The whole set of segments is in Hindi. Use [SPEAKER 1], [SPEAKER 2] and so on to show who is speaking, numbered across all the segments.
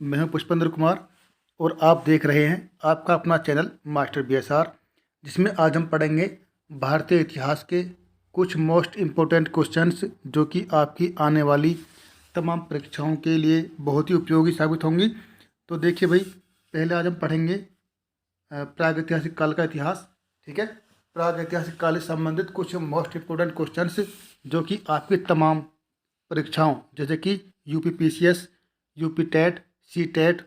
[SPEAKER 1] मैं हूं पुष्पेंद्र कुमार और आप देख रहे हैं आपका अपना चैनल मास्टर बीएसआर, जिसमें आज हम पढ़ेंगे भारतीय इतिहास के कुछ मोस्ट इम्पोर्टेंट क्वेश्चंस जो कि आपकी आने वाली तमाम परीक्षाओं के लिए बहुत ही उपयोगी साबित होंगी। तो देखिए भाई, पहले आज हम पढ़ेंगे प्रागैतिहासिक काल का इतिहास। ठीक है, प्रागैतिहासिक काल से संबंधित कुछ मोस्ट इम्पोर्टेंट क्वेश्चंस जो कि आपकी तमाम परीक्षाओं जैसे कि UP PCS, UP TET, C TET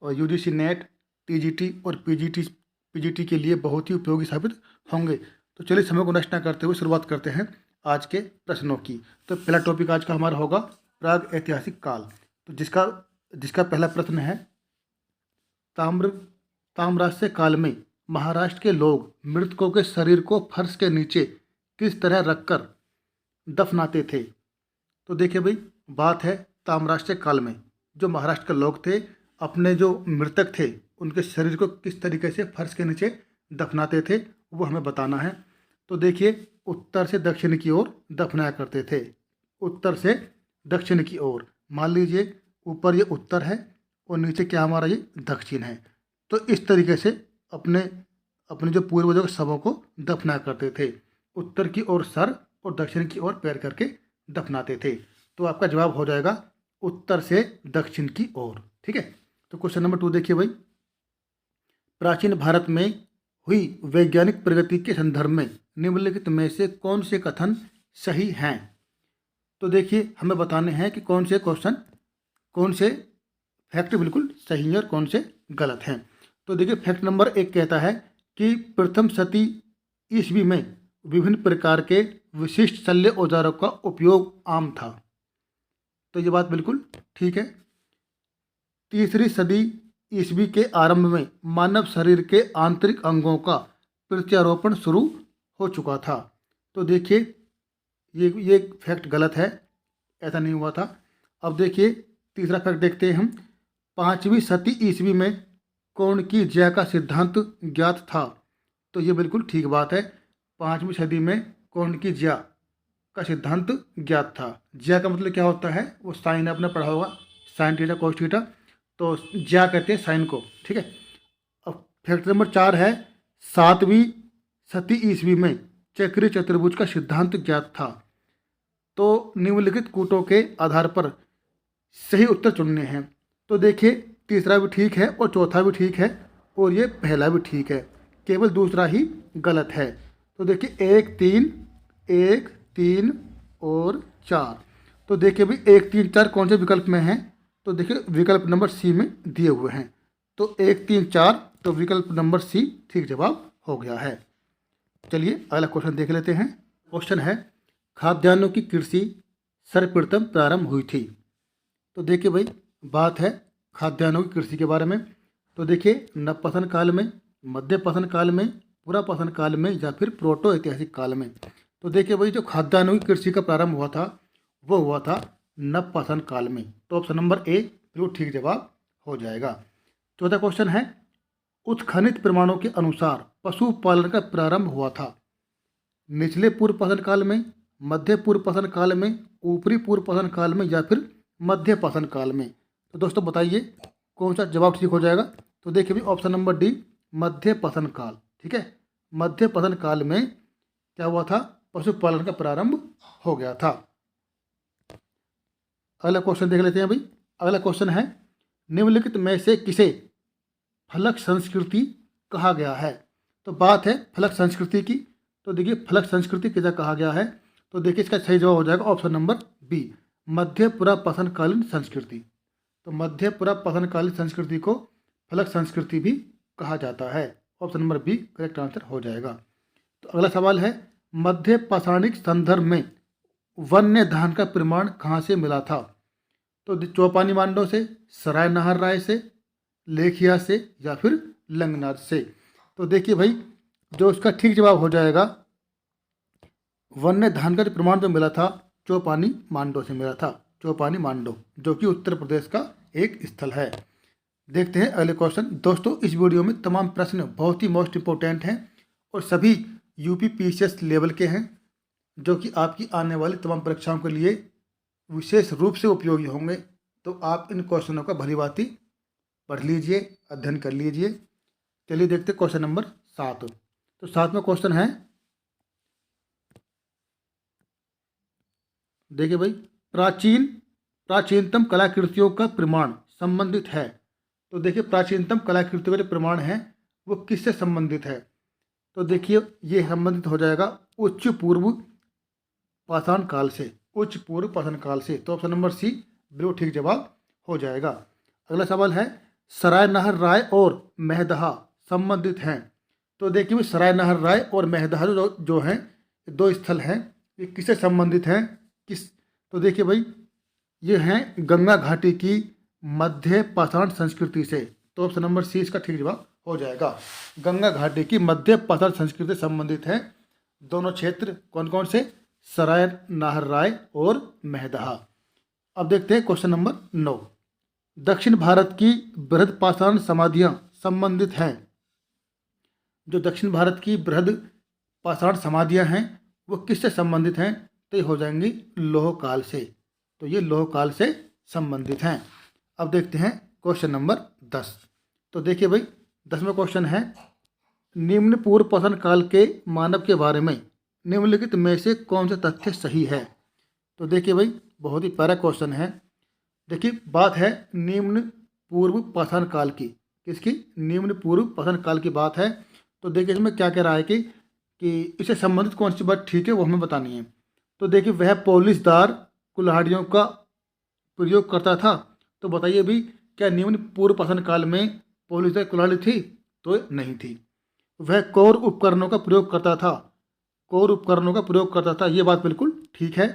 [SPEAKER 1] और यूजीसी नेट, टीजीटी और पीजीटी के लिए बहुत ही उपयोगी साबित होंगे। तो चलिए समय को नष्ट न करते हुए शुरुआत करते हैं आज के प्रश्नों की। तो पहला टॉपिक आज का हमारा होगा प्राग ऐतिहासिक काल। तो जिसका पहला प्रश्न है, ताम्रस्य काल में महाराष्ट्र के लोग मृतकों के शरीर को फर्श के नीचे किस तरह रखकर दफनाते थे। तो देखिए भाई, बात है ताम्रस्य काल में जो महाराष्ट्र के लोग थे अपने जो मृतक थे उनके शरीर को किस तरीके से फर्श के नीचे दफनाते थे वो हमें बताना है। तो देखिए, उत्तर से दक्षिण की ओर दफनाया करते थे। उत्तर से दक्षिण की ओर, मान लीजिए ऊपर ये उत्तर है और नीचे क्या हमारा ये दक्षिण है। तो इस तरीके से अपने अपने जो पूर्वजों के शवों को दफनाया करते थे। उत्तर की ओर सर और दक्षिण की ओर पैर करके दफनाते थे। तो आपका जवाब हो जाएगा उत्तर से दक्षिण की ओर। ठीक है, तो क्वेश्चन नंबर 2 देखिए भाई, प्राचीन भारत में हुई वैज्ञानिक प्रगति के संदर्भ में निम्नलिखित में से कौन से कथन सही हैं। तो देखिए, हमें बताने हैं कि कौन से फैक्ट बिल्कुल सही हैं और कौन से गलत हैं। तो देखिए, फैक्ट नंबर 1 कहता है कि प्रथम शती ईस्वी में विभिन्न प्रकार के विशिष्ट शल्य औजारों का उपयोग आम था। तो ये बात बिल्कुल ठीक है। तीसरी सदी ईस्वी के आरंभ में मानव शरीर के आंतरिक अंगों का प्रत्यारोपण शुरू हो चुका था। तो देखिए, ये फैक्ट गलत है, ऐसा नहीं हुआ था। अब देखिए, तीसरा फैक्ट देखते हैं हम। 5वीं शती ईस्वी में कौन की ज्या का सिद्धांत ज्ञात था। तो ये बिल्कुल ठीक बात है। 5वीं सदी में कौन की ज्या का सिद्धांत ज्ञात था। ज्या का मतलब क्या होता है, वो साइन आपने पढ़ा होगा, साइन थीटा कोस थीटा, तो ज्या कहते हैं साइन को। ठीक है, अब फैक्ट नंबर 4 है, 7वीं शती ईस्वी में चक्रीय चतुर्भुज का सिद्धांत ज्ञात था। तो निम्नलिखित कूटों के आधार पर सही उत्तर चुनने हैं। तो देखिए, तीसरा भी ठीक है और चौथा भी ठीक है और ये पहला भी ठीक है, केवल दूसरा ही गलत है। तो देखिए, 1 3 और 4। तो देखिए भाई, 1 3 4 कौन से विकल्प में हैं। तो देखिए, विकल्प नंबर सी में दिए हुए हैं। तो 1 3 4, तो विकल्प नंबर सी ठीक जवाब हो गया है। चलिए अगला क्वेश्चन देख लेते हैं। क्वेश्चन है, खाद्यान्नों की कृषि सर्वप्रथम प्रारंभ हुई थी। तो देखिए भाई, बात है खाद्यान्नों की कृषि के बारे में। तो देखिए, नवपाषाण काल में, मध्यपाषाण काल में, पुरापाषाण काल में या फिर प्रोटो ऐतिहासिक काल में। तो देखिए भाई, जो खाद्यान्नों की कृषि का प्रारंभ हुआ था वो हुआ था नवपाषाण काल में। तो ऑप्शन नंबर ए बिल्कुल ठीक जवाब हो जाएगा। चौथा क्वेश्चन है, उत्खनित प्रमाणों के अनुसार पशुपालन का प्रारंभ हुआ था। निचले पूर्व पाषाण काल में, मध्य पूर्व पाषाण काल में, ऊपरी पूर्व पाषाण काल में या फिर मध्य पाषाण काल में। तो दोस्तों बताइए कौन सा जवाब ठीक हो जाएगा। तो देखिए भी, ऑप्शन नंबर डी मध्य पाषाण काल। ठीक है, मध्य पाषाण काल में क्या हुआ था, पशुपालन का प्रारंभ हो गया था। अगला क्वेश्चन देख लेते हैं भाई। अगला क्वेश्चन है, निम्नलिखित में से किसे फलक संस्कृति कहा गया है। तो बात है फलक संस्कृति की। तो देखिए, फलक संस्कृति किसे कहा गया है। तो देखिए, इसका सही जवाब हो जाएगा ऑप्शन नंबर बी, मध्य पुरापाषाणकालीन संस्कृति। तो मध्य पुरापाषाणकालीन संस्कृति को फलक संस्कृति भी कहा जाता है। Option number B correct answer हो जाएगा। तो अगला सवाल है, मध्य पाषाणिक संदर्भ में वन्य धान का प्रमाण कहाँ से मिला था। तो चौपानी मांडो से, सराय नाहर राय से, लेखिया से या फिर लंगनार से। तो देखिए भाई, जो इसका ठीक जवाब हो जाएगा, वन्य धान का जो प्रमाण जो मिला था चौपानी मांडो से मिला था। चौपानी मांडो जो कि उत्तर प्रदेश का एक स्थल है। देखते हैं अगले क्वेश्चन। दोस्तों, इस वीडियो में तमाम प्रश्न बहुत ही मोस्ट इंपॉर्टेंट हैं और सभी यूपी पीसीएस लेवल के हैं जो कि आपकी आने वाली तमाम परीक्षाओं के लिए विशेष रूप से उपयोगी होंगे। तो आप इन क्वेश्चनों का भली भांति पढ़ लीजिए, अध्ययन कर लीजिए। चलिए देखते क्वेश्चन नंबर 7। तो 7वां क्वेश्चन है, देखिए भाई, प्राचीनतम कलाकृतियों का प्रमाण संबंधित है। तो देखिए प्राचीनतम कलाकृतियों का जो प्रमाण है वो किससे संबंधित है। तो देखिए ये संबंधित हो जाएगा उच्च पूर्व पाषाण काल से, उच्च पूर्व पाषाण काल से। तो ऑप्शन नंबर सी बिल्कुल ठीक जवाब हो जाएगा। अगला सवाल है, सराय नहर राय और मेहदहा संबंधित हैं। तो देखिए भाई सराय नहर राय और मेहदहा जो हैं, दो स्थल हैं, ये किससे संबंधित हैं, किस। तो देखिए भाई ये हैं गंगा घाटी की मध्य पाषाण संस्कृति से। तो ऑप्शन नंबर सी इसका ठीक जवाब हो जाएगा। गंगा घाटी की मध्य पाषाण संस्कृति से संबंधित हैं दोनों क्षेत्र, कौन कौन से, सराय नाहर राय और मेहदहा। अब देखते हैं क्वेश्चन नंबर 9। दक्षिण भारत की बृहद पाषाण समाधियां संबंधित हैं। जो दक्षिण भारत की बृहद पाषाण समाधियां हैं वो किससे संबंधित हैं। तो ये हो जाएंगी लौह काल से। तो ये लौह काल से संबंधित हैं। अब देखते हैं क्वेश्चन नंबर 10। तो देखिए भाई 10वां क्वेश्चन है, निम्न पूर्व पाषाण काल के मानव के बारे में निम्नलिखित में से कौन सा तथ्य सही है। तो देखिए भाई बहुत ही प्यारा क्वेश्चन है। देखिए बात है निम्न पूर्व पाषाण काल की, किसकी, निम्न पूर्व पाषाण काल की बात है। तो देखिए इसमें क्या कह रहा है कि इससे संबंधित कौन सी बात ठीक है वो हमें बतानी है। तो देखिए वह पॉलिशदार कुल्हाड़ियों का प्रयोग करता था। तो बताइए भी क्या निम्न पूर्व पाषाण काल में पॉलिशदार कुल्हाड़ी थी। तो नहीं थी। वह कौर उपकरणों का प्रयोग करता था, कौर उपकरणों का प्रयोग करता था, ये बात बिल्कुल ठीक है।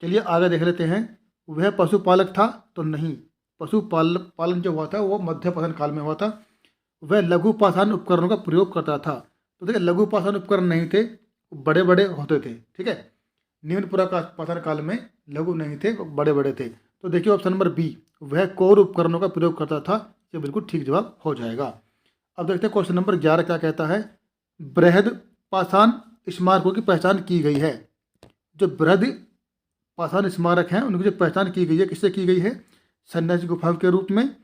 [SPEAKER 1] चलिए आगे देख लेते हैं। वह पशुपालक था। तो नहीं, पालन जो हुआ था वो मध्य पाषाण काल में हुआ था। वह लघु पाषाण उपकरणों का प्रयोग करता था। तो देखिए लघु पाषाण उपकरण नहीं थे, बड़े बड़े होते थे, ठीक है। निम्न पूर्व पाषाण काल में लघु नहीं थे, बड़े बड़े थे। तो देखिए ऑप्शन नंबर बी, वह कौर उपकरणों का प्रयोग करता था, ये बिल्कुल ठीक जवाब हो जाएगा। अब देखते हैं क्वेश्चन नंबर 11 क्या कहता है। बृहद पाषाण स्मारकों की पहचान की गई है। जो बृहद पाषाण स्मारक हैं उनकी जो पहचान की गई है, किससे की गई है, सन्यासी गुफाओं के रूप में,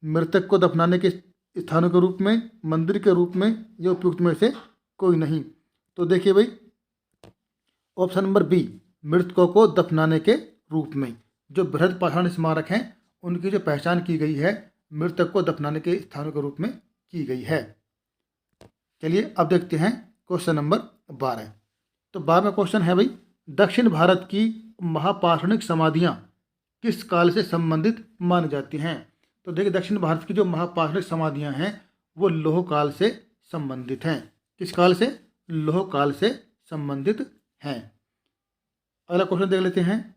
[SPEAKER 1] मृतक को दफनाने के स्थानों के रूप में, मंदिर के रूप में, ये उपयुक्त में से कोई नहीं। तो देखिए भाई ऑप्शन नंबर बी, मृतकों को दफनाने के रूप में। जो बृहद पाषाण स्मारक हैं उनकी जो पहचान की गई है मृतक को दफनाने के स्थानों के रूप में की गई है। चलिए अब देखते हैं क्वेश्चन नंबर 12। तो 12वां क्वेश्चन है भाई, दक्षिण भारत की महापाषाणिक समाधियां किस काल से संबंधित मानी जाती हैं। तो देखिए दक्षिण भारत की जो महापाषाणिक समाधियां हैं वो लौह काल से संबंधित हैं। किस काल से, लौह काल से संबंधित हैं। अगला क्वेश्चन देख लेते हैं,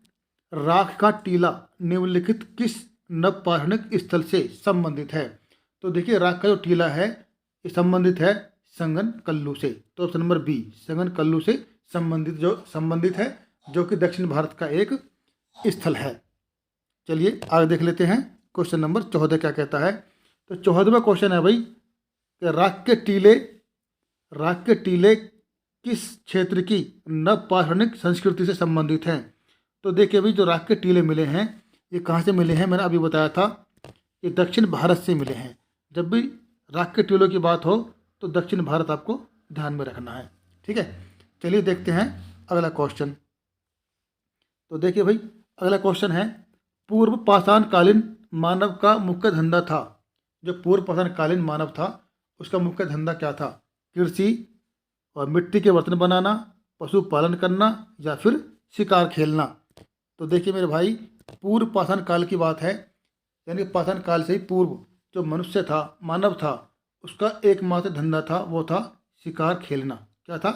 [SPEAKER 1] राख का टीला निम्नलिखित किस नवपाषाणिक स्थल से संबंधित है। तो देखिए राख का जो टीला है ये संबंधित है संगन कल्लू से। तो ऑप्शन नंबर बी, संगन कल्लू से संबंधित है, जो कि दक्षिण भारत का एक स्थल है। चलिए आगे देख लेते हैं क्वेश्चन नंबर 14 क्या कहता है। तो 14वां क्वेश्चन है भाई कि राख के टीले किस क्षेत्र की नवपाषाणिक संस्कृति से संबंधित हैं। तो देखिए भाई जो राख के टीले मिले हैं ये कहाँ से मिले हैं, मैंने अभी बताया था ये दक्षिण भारत से मिले हैं। जब भी राख के टीलों की बात हो तो दक्षिण भारत आपको ध्यान में रखना है, ठीक है। चलिए देखते हैं अगला क्वेश्चन। तो देखिए भाई अगला क्वेश्चन है, पूर्व पाषाण कालीन मानव का मुख्य धंधा था। जो पूर्व पाषाण कालीन मानव था उसका मुख्य धंधा क्या था, कृषि और मिट्टी के बर्तन बनाना, पशुपालन करना या फिर शिकार खेलना। तो देखिए मेरे भाई पूर्व पाषाण काल की बात है, यानी पाषाण काल से ही पूर्व जो मनुष्य था, मानव था, उसका एकमात्र धंधा था वो था शिकार खेलना। क्या था,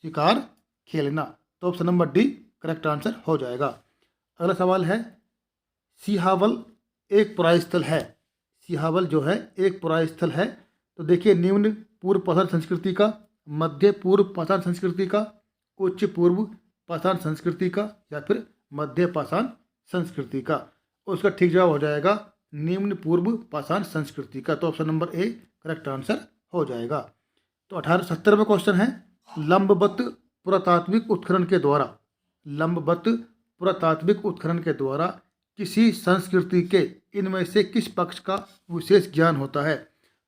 [SPEAKER 1] शिकार खेलना। तो option number D correct answer हो जाएगा। अगला सवाल है, सिहावल एक पुराय स्थल है। सिहावल जो है एक पुराय स्थल है। तो देखिए निम्न पूर्व पाषाण संस्कृति का, मध्य पूर्व पाषाण संस्कृति का, उच्च पूर्व पाषाण संस्कृति का या फिर मध्य पाषाण संस्कृति का। उसका ठीक जवाब हो जाएगा निम्न पूर्व पाषाण संस्कृति का। तो option number A correct answer हो जाएगा। तो 1870वां क्वेश्चन है, लंबवत पुरातात्विक उत्खनन के द्वारा, लंबवत पुरातात्विक उत्खनन के द्वारा किसी संस्कृति के इनमें से किस पक्ष का विशेष ज्ञान होता है।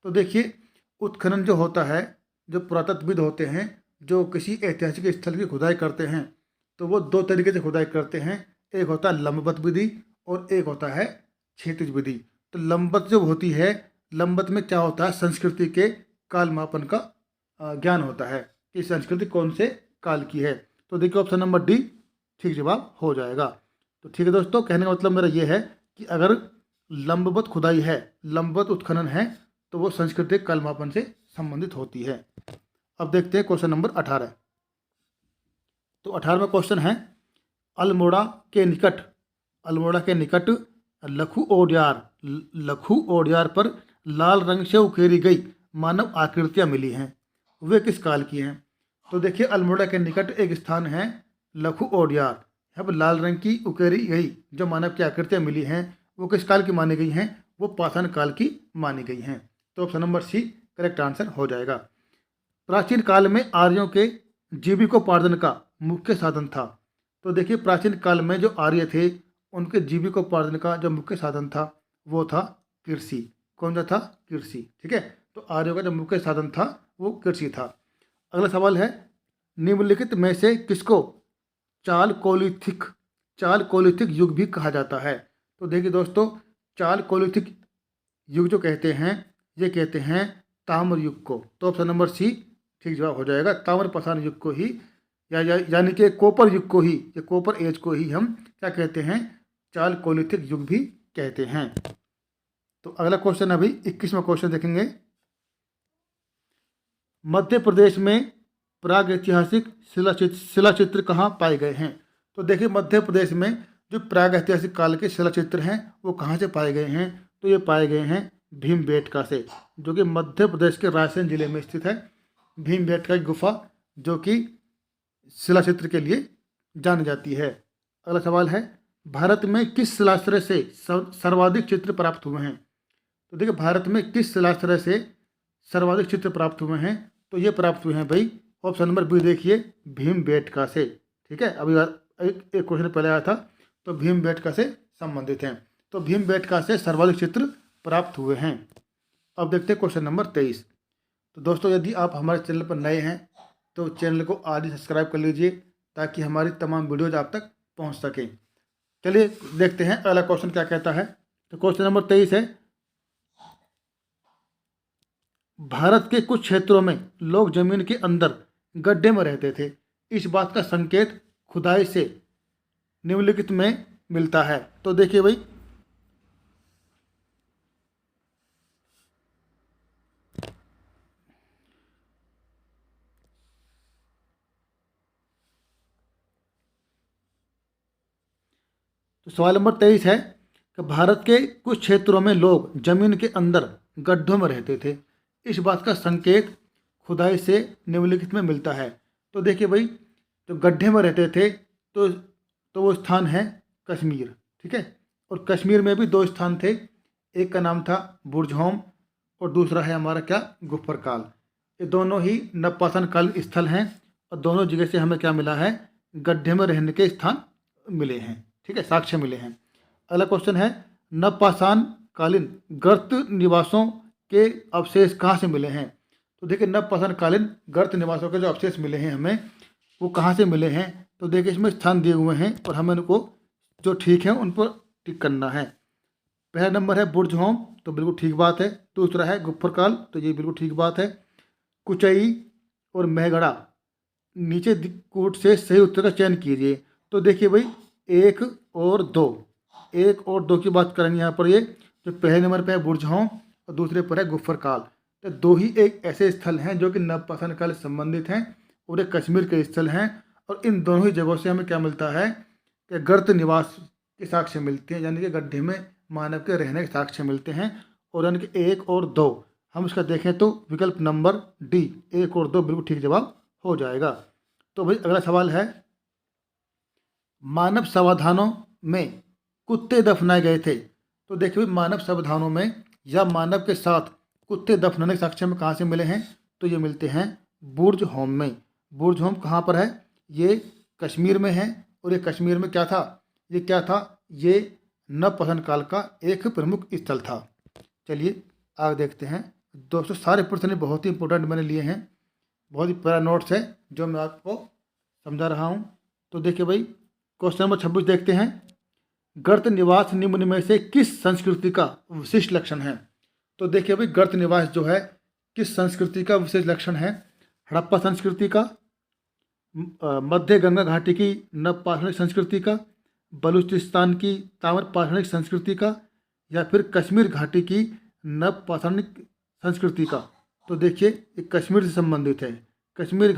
[SPEAKER 1] तो देखिए, उत्खनन जो होता है, जो पुरातत्वविद होते हैं, जो किसी ऐतिहासिक स्थल की खुदाई करते हैं, तो वो दो तरीके से खुदाई करते हैं। एक होता है लंबवत विधि और एक होता है क्षैतिज विधि। तो लंबवत जो होती है, लंबवत में क्या होता है, संस्कृति के काल मापन का ज्ञान होता है कि संस्कृति कौन से काल की है। तो देखिए ऑप्शन नंबर डी ठीक जवाब हो जाएगा। तो ठीक है दोस्तों, कहने का मतलब मेरा ये है कि अगर लंबवत खुदाई है, लंबवत उत्खनन है, तो वो सांस्कृतिक कालमापन से संबंधित होती है। अब देखते हैं क्वेश्चन नंबर 18। तो 18वां क्वेश्चन है, अल्मोड़ा के निकट लखू ओडियार पर लाल रंग से उकेरी गई मानव आकृतियां मिली हैं, वे किस काल की हैं। तो देखिए, अल्मोड़ा के निकट एक स्थान है लखू ओडियार, यहाँ पर लाल रंग की उकेरी गई जो मानव की आकृतियां मिली हैं, वो किस काल की मानी गई हैं, वो पाषाण काल की मानी गई हैं। तो option number C correct answer हो जाएगा। प्राचीन काल में आर्यों के जीविकोपार्जन का मुख्य साधन था। तो देखिए, प्राचीन काल में जो आर्य थे, उनके जीविकोपार्जन का जो मुख्य साधन था वो था कृषि। कौन सा था? कृषि। ठीक है, तो आर्यों का जो मुख्य साधन था वो कृषि था। अगला सवाल है, निम्नलिखित में से किसको चालकोलिथिक युग भी कहा जाता है। तो देखिए दोस्तों, चालकोलिथिक युग जो कहते हैं, ये कहते हैं ताम्र युग को। तो ऑप्शन नंबर सी ठीक जवाब हो जाएगा। ताम्र पाषाण युग को ही यानी कि कोपर युग को ही, या कोपर एज को ही हम क्या कहते हैं, चालकोलिथिक युग भी कहते हैं। तो अगला क्वेश्चन, अभी 21वां क्वेश्चन देखेंगे। मध्य प्रदेश में प्रागैतिहासिक शिलाचित्र कहाँ पाए गए हैं। तो देखिए, मध्य प्रदेश में जो प्रागैतिहासिक काल के शिलाचित्र हैं वो कहाँ से पाए गए हैं। तो ये पाए गए हैं भीमबेटका से, जो कि मध्य प्रदेश के रायसेन जिले में स्थित है। भीमबेटका की गुफा जो कि शिलाचित्र के लिए जानी जाती है। अगला सवाल है, भारत में किस शिलाश्रय से सर्वाधिक चित्र प्राप्त हुए हैं। तो देखिए, भारत में किस शिलाश्रय से सर्वाधिक चित्र प्राप्त हुए हैं। तो ये प्राप्त हुए हैं भाई, ऑप्शन नंबर बी देखिए, भीमबेटका से। ठीक है, अभी एक क्वेश्चन पहले आया था, तो भीमबेटका से संबंधित हैं। तो भीमबेटका से सर्वाधिक चित्र प्राप्त हुए हैं। अब देखते हैं क्वेश्चन नंबर 23। तो दोस्तों, यदि आप हमारे चैनल पर नए हैं तो चैनल को आज ही सब्सक्राइब कर लीजिए, ताकि हमारी तमाम वीडियोज आप तक पहुंच सकें। चलिए देखते हैं अगला क्वेश्चन क्या कहता है। तो क्वेश्चन नंबर 23 है, भारत के कुछ क्षेत्रों में लोग जमीन के अंदर गड्ढे में रहते थे, इस बात का संकेत खुदाई से निम्नलिखित में मिलता है। तो देखिए भाई, तो सवाल नंबर 23 है कि भारत के कुछ क्षेत्रों में लोग जमीन के अंदर गड्ढों में रहते थे, इस बात का संकेत खुदाई से निम्नलिखित में मिलता है। तो देखिए भाई, जो गड्ढे में रहते थे तो वो स्थान है कश्मीर। ठीक है, और कश्मीर में भी दो स्थान थे, एक का नाम था बुर्जहोम और दूसरा है हमारा क्या, गुफ्फरकाल। ये दोनों ही नवपाषाण काल स्थल हैं और दोनों जगह से हमें क्या मिला है, गड्ढे में रहने के स्थान मिले हैं। ठीक है, साक्ष्य मिले हैं। अगला क्वेश्चन है, नवपाषाण कालीन गर्त निवासों के अवशेष कहाँ से मिले हैं। तो देखिए, नवपाषाण कालीन गर्त निवासों के जो अवशेष मिले हैं हमें, वो कहाँ से मिले हैं। तो देखिए, इसमें स्थान दिए हुए हैं और हमें उनको जो ठीक है उन पर टिक करना है। पहला नंबर है बुर्जहोम, तो बिल्कुल ठीक बात है। दूसरा है गुफ्फरकाल, तो ये बिल्कुल ठीक बात है। कुचई और मेहगढ़ा नीचे कूट से सही उत्तर का चयन कीजिए। तो देखिए भाई, 1 और 2 की बात करेंगे यहाँ पर। ये जो पहले नंबर पे है बुर्जहोम और दूसरे पर है गुफ्फरकाल, तो दो ही एक ऐसे स्थल हैं जो कि नवपाषाण काल से संबंधित हैं और एक कश्मीर के स्थल हैं। और इन दोनों ही जगहों से हमें क्या मिलता है कि गर्त निवास के साक्ष्य मिलते हैं, यानी कि गड्ढे में मानव के रहने के साक्ष्य मिलते हैं। और यानी कि 1 और 2 हम इसका देखें तो विकल्प नंबर डी 1 और 2 बिल्कुल ठीक जवाब हो जाएगा। तो भाई अगला सवाल है, मानव समाधानों में कुत्ते दफनाए गए थे। तो देखिए, मानव समाधानों में या मानव के साथ कुत्ते दफनाने के साक्ष्य में कहाँ से मिले हैं। तो ये मिलते हैं बुर्जहोम में। बुर्जहोम कहाँ पर है, ये कश्मीर में है। और ये कश्मीर में क्या था, ये नवपाषाण काल का एक प्रमुख स्थल था। चलिए आगे देखते हैं। दोस्तों सारे प्रश्न बहुत ही इंपॉर्टेंट मैंने लिए हैं, बहुत ही प्यारा नोट्स है जो मैं आपको समझा रहा हूँ। तो देखिए भाई, क्वेश्चन नंबर 26 देखते हैं। गर्त निवास निम्न में से किस संस्कृति का विशिष्ट लक्षण है? तो देखिए भाई, गर्त निवास जो है किस संस्कृति का विशेष लक्षण है? हड़प्पा संस्कृति का, मध्य गंगा घाटी की नवपाषाणिक संस्कृति का, बलूचिस्तान की ताम्रपाषाणिक संस्कृति का, या फिर कश्मीर घाटी की नवपाषाणिक संस्कृति का? तो देखिए ये कश्मीर से संबंधित है। कश्मीर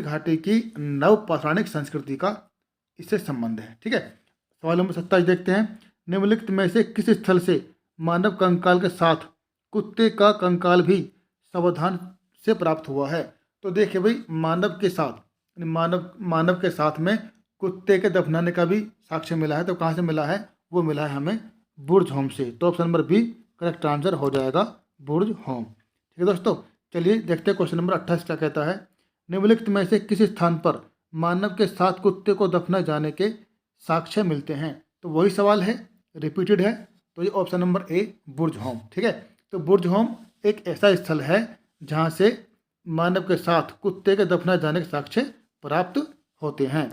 [SPEAKER 1] घाटी की नवपाषाणिक संस्कृति का इससे संबंध है। ठीक है। सवाल नंबर 27 देखते हैं। निम्नलिखित में से किस स्थल से मानव कंकाल के साथ कुत्ते का कंकाल भी सावधान से प्राप्त हुआ है? तो देखिए भाई, मानव के साथ में कुत्ते के दफनाने का भी साक्ष्य मिला है। तो कहाँ से मिला है? वो मिला है हमें बुर्ज होम से। तो option number B correct answer हो जाएगा, बुर्ज होम। ठीक है दोस्तों, चलिए देखते हैं क्वेश्चन नंबर 28 क्या कहता है। निम्नलिखित में से किस स्थान पर मानव के साथ कुत्ते को दफनाए जाने के साक्ष्य मिलते हैं? तो वही सवाल है, रिपीटेड है। तो ये option number A Burj home. ठीक है। तो बुर्ज होम एक ऐसा स्थल है जहाँ से मानव के साथ कुत्ते के दफनाए जाने के साक्ष्य प्राप्त होते हैं।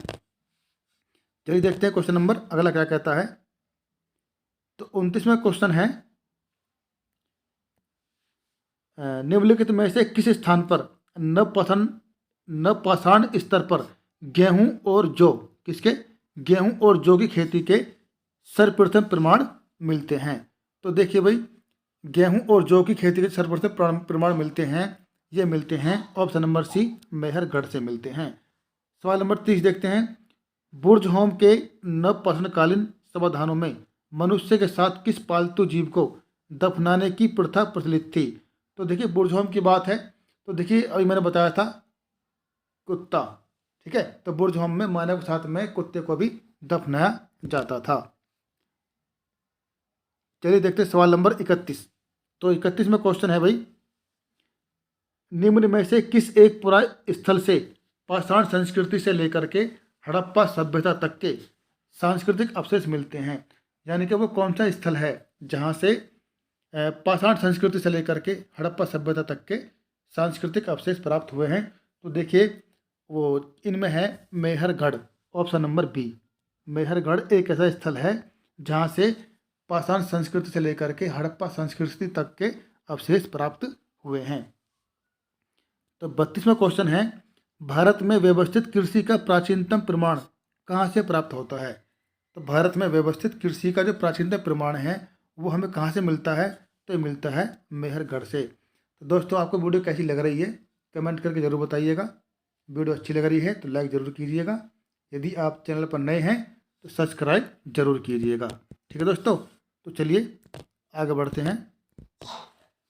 [SPEAKER 1] चलिए देखते हैं क्वेश्चन नंबर अगला क्या कहता है। तो 29वां क्वेश्चन है, निम्नलिखित में से किस स्थान पर नवपाषाण स्तर पर गेहूं और जौ की खेती के सर्वप्रथम प्रमाण मिलते हैं? तो देखिए भाई, गेहूं और जौ की खेती के सर्वप्रथम प्रमाण मिलते हैं, ये मिलते हैं ऑप्शन नंबर सी मेहरगढ़ से मिलते हैं। सवाल नंबर 30 देखते हैं। बुर्ज होम के नवपाषाणकालीन समाधानों में मनुष्य के साथ किस पालतू जीव को दफनाने की प्रथा प्रचलित थी? तो देखिए बुर्ज होम की बात है। तो देखिए अभी मैंने बताया था कुत्ता। ठीक है। तो बुर्ज होम में मानव के साथ में कुत्ते को भी दफनाया जाता था। चलिए देखते हैं सवाल नंबर 31। तो 31 में क्वेश्चन है भाई, निम्न में से किस एक पुरास्थल से पाषाण संस्कृति से लेकर के हड़प्पा सभ्यता तक के सांस्कृतिक अवशेष मिलते हैं? यानी कि वो कौन सा स्थल है जहाँ से पाषाण संस्कृति से लेकर के हड़प्पा सभ्यता तक के सांस्कृतिक अवशेष प्राप्त हुए हैं? तो देखिए वो इनमें है Mehrgarh, option number B. Mehrgarh एक ऐसा स्थल है जहाँ से पाषाण संस्कृति से लेकर के हड़प्पा संस्कृति तक के अवशेष प्राप्त हुए हैं। तो 32वां क्वेश्चन है, भारत में व्यवस्थित कृषि का प्राचीनतम प्रमाण कहाँ से प्राप्त होता है? तो भारत में व्यवस्थित कृषि का जो प्राचीनतम प्रमाण है वो हमें कहाँ से मिलता है? तो ये मिलता है मेहरगढ़ से। तो दोस्तों आपको वीडियो कैसी लग रही है कमेंट करके ज़रूर बताइएगा। वीडियो अच्छी लग रही है तो लाइक ज़रूर कीजिएगा। यदि आप चैनल पर नए हैं तो सब्सक्राइब जरूर कीजिएगा। ठीक है दोस्तों, तो चलिए आगे बढ़ते हैं।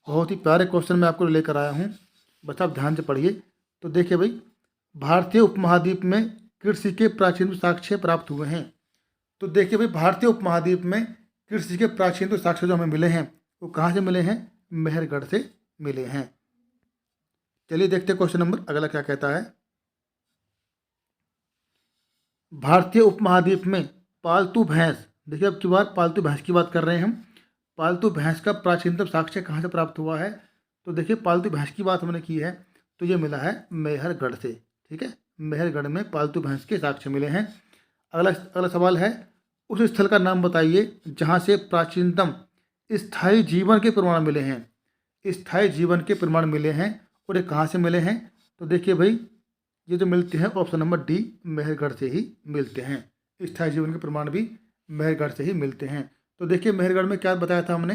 [SPEAKER 1] बहुत ही प्यारे क्वेश्चन मैं आपको लेकर आया हूँ, बस आप ध्यान से पढ़िए। तो देखिए भाई, भारतीय उपमहाद्वीप में कृषि के प्राचीन साक्ष्य प्राप्त हुए हैं। तो देखिए भाई, भारतीय उपमहाद्वीप में कृषि के प्राचीन साक्ष्य जो हमें मिले हैं वो कहाँ से मिले हैं? मेहरगढ़ से मिले हैं। चलिए देखते हैं क्वेश्चन नंबर अगला क्या कहता है। भारतीय उपमहाद्वीप में पालतू भैंस, देखिए अब की बार पालतू भैंस की बात कर रहे हैं हम। पालतू भैंस का प्राचीनतम साक्ष्य कहाँ से प्राप्त हुआ है? तो देखिए पालतू भैंस की बात हमने की है तो ये मिला है मेहरगढ़ से। ठीक है, मेहरगढ़ में पालतू भैंस के साक्ष्य मिले हैं। अगला सवाल है, उस स्थल का नाम बताइए जहाँ से प्राचीनतम स्थायी जीवन के प्रमाण मिले हैं। स्थायी जीवन के प्रमाण मिले हैं और ये कहाँ से मिले हैं? तो देखिए भाई, ये जो मिलते हैं ऑप्शन नंबर डी मेहरगढ़ से ही मिलते हैं। स्थायी जीवन के प्रमाण भी मेहरगढ़ से ही मिलते हैं। तो देखिए मेहरगढ़ में क्या बताया था हमने,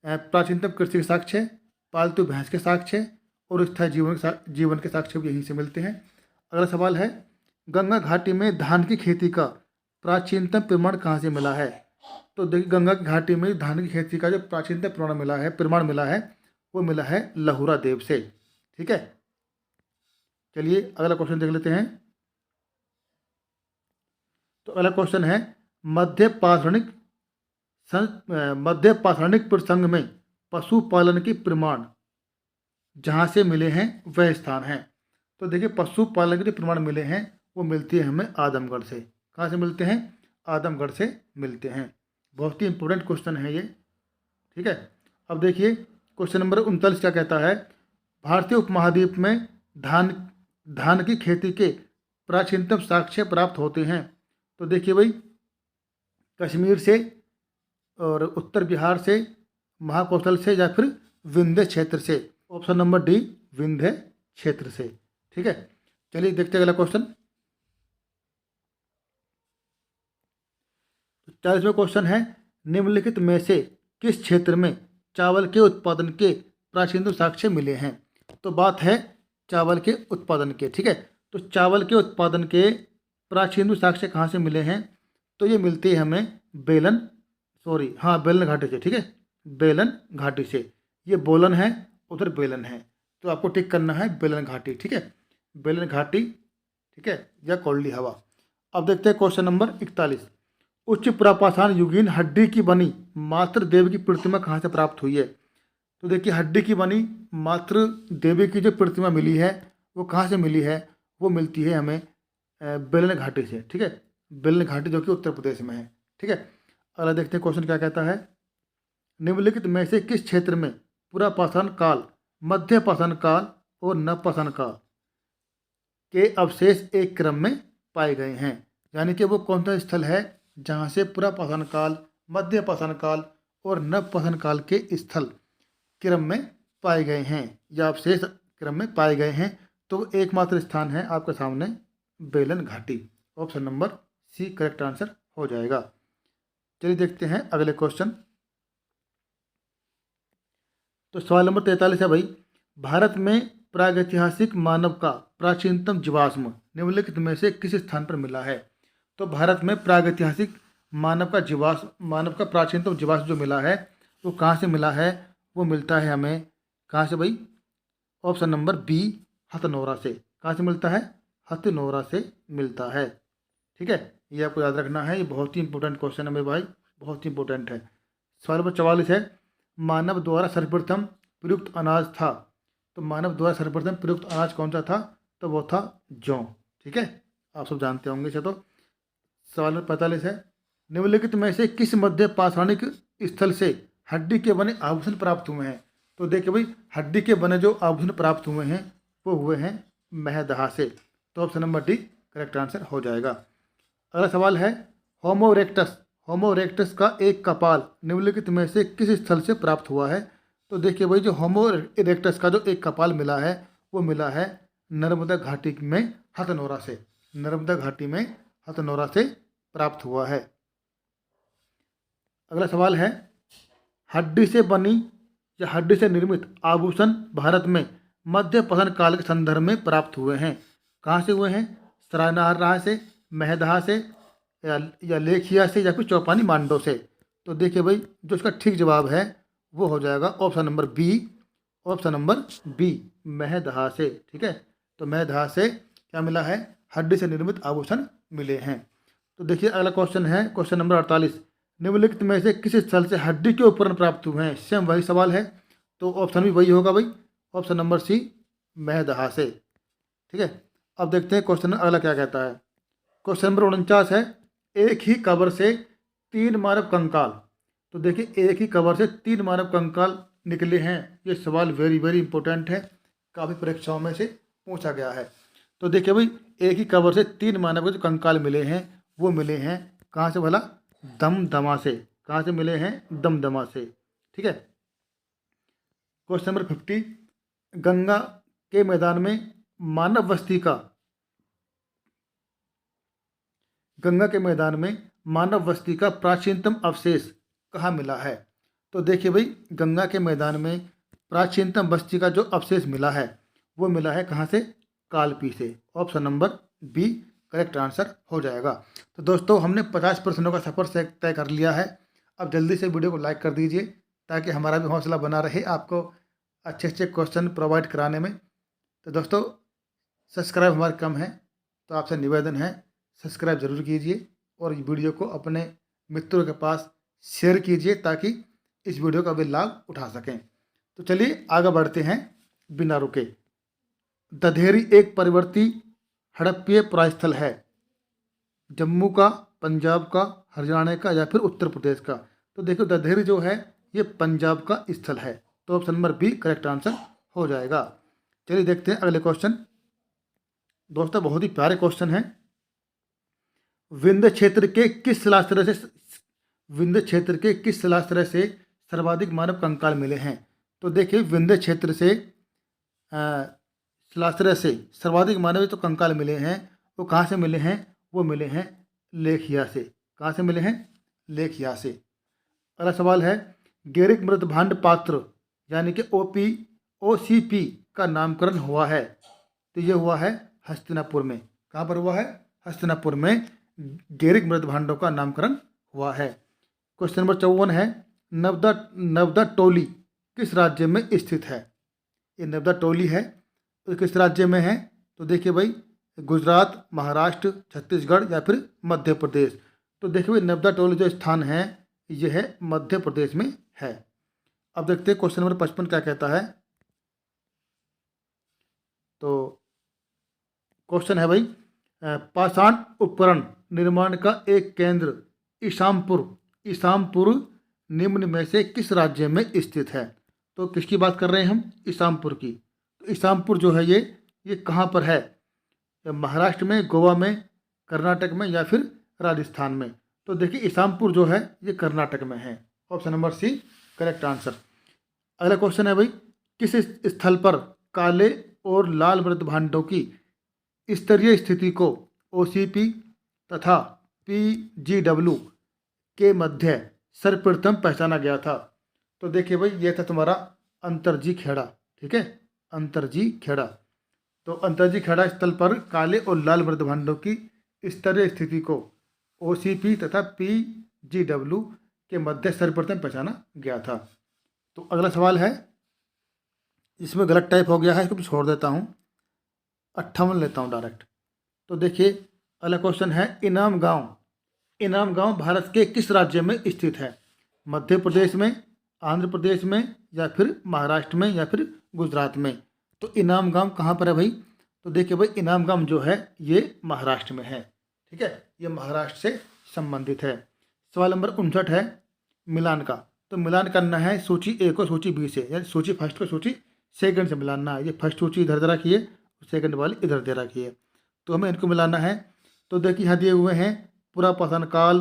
[SPEAKER 1] प्राचीनतम कृषि के साक्ष्य, पालतू भैंस के साक्ष्य और स्थायी जीवन के साक्ष्य भी यहीं से मिलते हैं। अगला सवाल है, गंगा घाटी में धान की खेती का प्राचीनतम प्रमाण कहाँ से मिला है? तो देखिए गंगा की घाटी में धान की खेती का जो प्राचीनतम प्रमाण मिला है वो मिला है लहुरा देव से। ठीक है, चलिए अगला क्वेश्चन देख लेते हैं। तो अगला क्वेश्चन है, मध्य पाषाणिक प्रसंग में पशुपालन के प्रमाण जहाँ से मिले हैं वह स्थान है। तो देखिए पशुपालन के प्रमाण मिले हैं वो मिलती है हमें आदमगढ़ से। कहाँ से मिलते हैं? आदमगढ़ से मिलते हैं। बहुत ही इंपॉर्टेंट क्वेश्चन है ये, ठीक है। अब देखिए क्वेश्चन नंबर 39 क्या कहता है, भारतीय उपमहाद्वीप में धान की खेती के प्राचीनतम साक्ष्य प्राप्त होते हैं। तो देखिए भाई, कश्मीर से और उत्तर बिहार से, महाकौशल से, या फिर विंध्य क्षेत्र से। ऑप्शन नंबर डी, विंध्य क्षेत्र से, ठीक है। चलिए देखते हैं अगला क्वेश्चन। 40वां क्वेश्चन है, निम्नलिखित में से किस क्षेत्र में चावल के उत्पादन के प्राचीनतम साक्ष्य मिले हैं। तो बात है चावल के उत्पादन के, ठीक है। तो चावल के उत्पादन के प्राचीनतम साक्ष्य कहाँ से मिले हैं, तो ये मिलते हैं हमें बेलन घाटी से, ठीक है। बेलन घाटी से, ये बोलन है, उधर बेलन है, तो आपको टिक करना है बेलन घाटी, ठीक है। बेलन घाटी, ठीक है, या कोल्डी हवा। अब देखते हैं क्वेश्चन नंबर 41, उच्च पुरापाषाण युगीन हड्डी की बनी मातृ देवी की प्रतिमा कहाँ से प्राप्त हुई है। तो देखिए, हड्डी की बनी मातृ देवी की जो प्रतिमा मिली है वो कहाँ से मिली है, वो मिलती है हमें बेलन घाटी से, ठीक है। बेलन घाटी जो कि उत्तर प्रदेश में है, ठीक है। अगला देखते हैं क्वेश्चन क्या कहता है, निम्नलिखित में से किस क्षेत्र में पुरापाषाण काल, मध्य पाषाण काल और नवपाषाण काल के अवशेष एक क्रम में पाए गए हैं। यानी कि वो कौन सा स्थल है जहाँ से पुरापाषाण काल, मध्य पाषाण काल और नवपाषाण काल के स्थल क्रम में पाए गए हैं या अवशेष क्रम में पाए गए हैं। तो एकमात्र स्थान है आपके सामने बेलन घाटी। Option number C correct answer हो जाएगा। चलिए देखते हैं अगले क्वेश्चन। तो सवाल नंबर 43 है भाई, भारत में प्रागैतिहासिक मानव का प्राचीनतम जीवाश्म निम्नलिखित में से किस स्थान पर मिला है। तो भारत में प्रागैतिहासिक मानव का प्राचीनतम जीवाश्म जो मिला है वो कहाँ से मिला है, वो मिलता है हमें कहाँ से भाई, ऑप्शन नंबर बी, हथनोरा से। कहाँ से मिलता है, हथनोरा से मिलता है, ठीक है। ये आपको याद रखना है, ये बहुत ही इंपॉर्टेंट क्वेश्चन है मेरे भाई, बहुत ही इंपॉर्टेंट है। सवाल नंबर 44 है, मानव द्वारा सर्वप्रथम प्रयुक्त अनाज था। तो मानव द्वारा सर्वप्रथम प्रयुक्त अनाज कौन सा था, तो वो था जौ, ठीक है। आप सब जानते होंगे इसे। तो सवाल नंबर 45 है, निम्नलिखित में से किस मध्य पाषाणिक स्थल से हड्डी के बने आभूषण प्राप्त हुए हैं। तो देखिए भाई, हड्डी के बने जो आभूषण प्राप्त हुए हैं वो हुए हैं महदहा से। तो option number D correct answer हो जाएगा। अगला सवाल है, होमो इरेक्टस का एक कपाल निम्नलिखित में से किस स्थल से प्राप्त हुआ है। तो देखिए भाई, जो होमो इरेक्टस का जो एक कपाल मिला है वो मिला है नर्मदा घाटी में हथनोरा से। नर्मदा घाटी में हथनोरा से प्राप्त हुआ है। अगला सवाल है, हड्डी से बनी या हड्डी से निर्मित आभूषण भारत में मध्य पाषाण काल के संदर्भ में प्राप्त हुए हैं। कहाँ से हुए हैं, सरायनाहार से, महदहा से, या लेखिया से, या फिर चौपानी मांडो से। तो देखिए भाई, जो इसका ठीक जवाब है वो हो जाएगा ऑप्शन नंबर बी, महदहा से, ठीक है। तो महदहा से क्या मिला है, हड्डी से निर्मित आभूषण मिले हैं। तो देखिए अगला क्वेश्चन है, क्वेश्चन नंबर 48, निम्नलिखित में से किस स्थल से हड्डी के उपकरण प्राप्त हुए हैं। सेम वही सवाल है, तो ऑप्शन भी वही होगा भाई, ऑप्शन नंबर सी, महदहा से, ठीक है। अब देखते हैं क्वेश्चन अगला क्या कहता है। क्वेश्चन नंबर 49 है, एक ही कबर से 3 मानव कंकाल। तो देखिए, एक ही कबर से 3 मानव कंकाल निकले हैं। ये सवाल वेरी वेरी इंपॉर्टेंट है, काफ़ी परीक्षाओं में से पूछा गया है। तो देखिए भाई, एक ही कबर से 3 मानव के जो कंकाल मिले हैं वो मिले हैं कहाँ से भला, दमदमा से। कहाँ से मिले हैं, दमदमा से, ठीक है। क्वेश्चन नंबर 50, गंगा के मैदान में मानव बस्ती का प्राचीनतम अवशेष कहाँ मिला है। तो देखिए भाई, गंगा के मैदान में प्राचीनतम बस्ती का जो अवशेष मिला है वो मिला है कहाँ से, कालपी से। Option number B correct answer हो जाएगा। तो दोस्तों, हमने 50 प्रश्नों का सफ़र तय कर लिया है। अब जल्दी से वीडियो को लाइक कर दीजिए ताकि हमारा भी हौसला बना रहे आपको अच्छे अच्छे क्वेश्चन प्रोवाइड कराने में। तो दोस्तों, सब्सक्राइब हमारे कम है, तो आपसे निवेदन है सब्सक्राइब ज़रूर कीजिए और वीडियो को अपने मित्रों के पास शेयर कीजिए ताकि इस वीडियो का भी लाभ उठा सकें। तो चलिए आगे बढ़ते हैं बिना रुके। दधेरी एक परिवर्ती हड़प्पीय पुरास्थल है। जम्मू का पंजाब का, हरियाणा का या फिर उत्तर प्रदेश का? तो देखो दधेर जो है ये पंजाब का स्थल है, तो option number B correct answer हो जाएगा। चलिए देखते हैं अगले क्वेश्चन। दोस्तों बहुत ही प्यारे क्वेश्चन है। विंध्य क्षेत्र के किस शिलाश्रय से विंध्य क्षेत्र के किस शिलाश्रय से सर्वाधिक मानव कंकाल मिले हैं? तो देखिए विंध्य क्षेत्र से शिलाश्रय से सर्वाधिक मानव जो कंकाल मिले हैं वो कहाँ से मिले हैं? वो मिले हैं लेखिया से। कहाँ से मिले हैं? लेखिया से। अगला सवाल है, गेरिक मृदभांड पात्र यानी कि OCP का नामकरण हुआ है, तो ये हुआ है हस्तिनापुर में। कहाँ पर हुआ है? हस्तिनापुर में गेरिक मृदभांडों का नामकरण हुआ है। क्वेश्चन नंबर 54 है, नवदा टोली किस राज्य में स्थित है? ये नवदा टोली है तो किस राज्य में है? तो देखिए भाई गुजरात, महाराष्ट्र, छत्तीसगढ़ या फिर मध्य प्रदेश। तो देखिए भाई नवदा टोली जो स्थान है यह है मध्य प्रदेश में है। अब देखते हैं क्वेश्चन नंबर 55 क्या कहता है। तो क्वेश्चन है भाई, पाषाण उपकरण निर्माण का एक केंद्र ईसामपुर निम्न में से किस राज्य में स्थित है? तो किसकी बात कर रहे हैं हम? ईसामपुर की। तो ईसामपुर जो है ये कहाँ पर है? महाराष्ट्र में, गोवा में, कर्नाटक में या फिर राजस्थान में? तो देखिए ईसामपुर जो है ये कर्नाटक में है। Option number C correct answer. अगला क्वेश्चन है भाई, किस स्थल पर काले और लाल मृदभांडों की स्तरीय स्थिति को OCP तथा PGW के मध्य सर्वप्रथम पहचाना गया था? तो देखिए भाई ये था तुम्हारा अंतरजी खेड़ा। ठीक है, अंतरजी खेड़ा। तो अंतरजी खेड़ा स्थल पर काले और लाल मृदभांडों की स्तरीय स्थिति को OCP तथा PGW के मध्य सर्वप्रथम पहचाना गया था। तो अगला सवाल है, इसमें गलत टाइप हो गया है, इसको छोड़ देता हूँ, 58 लेता हूँ डायरेक्ट। तो देखिए अगला क्वेश्चन है, इनाम गांव भारत के किस राज्य में स्थित है? मध्य प्रदेश में, आंध्र प्रदेश में या फिर महाराष्ट्र में या फिर गुजरात में? तो इनाम गांव कहाँ पर है भाई? तो देखिए भाई इनाम गांव जो है ये महाराष्ट्र में है। ठीक है, ये महाराष्ट्र से संबंधित है। सवाल नंबर 59 है मिलान का। तो मिलान करना है सूची ए को सूची बी से, यानी सूची फर्स्ट को सूची सेकंड से मिलाना है। ये फर्स्ट सूची इधर दे रखी है, सेकंड वाली इधर दे रखी है, तो हमें इनको मिलाना है। तो देखिए यहाँ दिए हुए हैं पुरापाषाण काल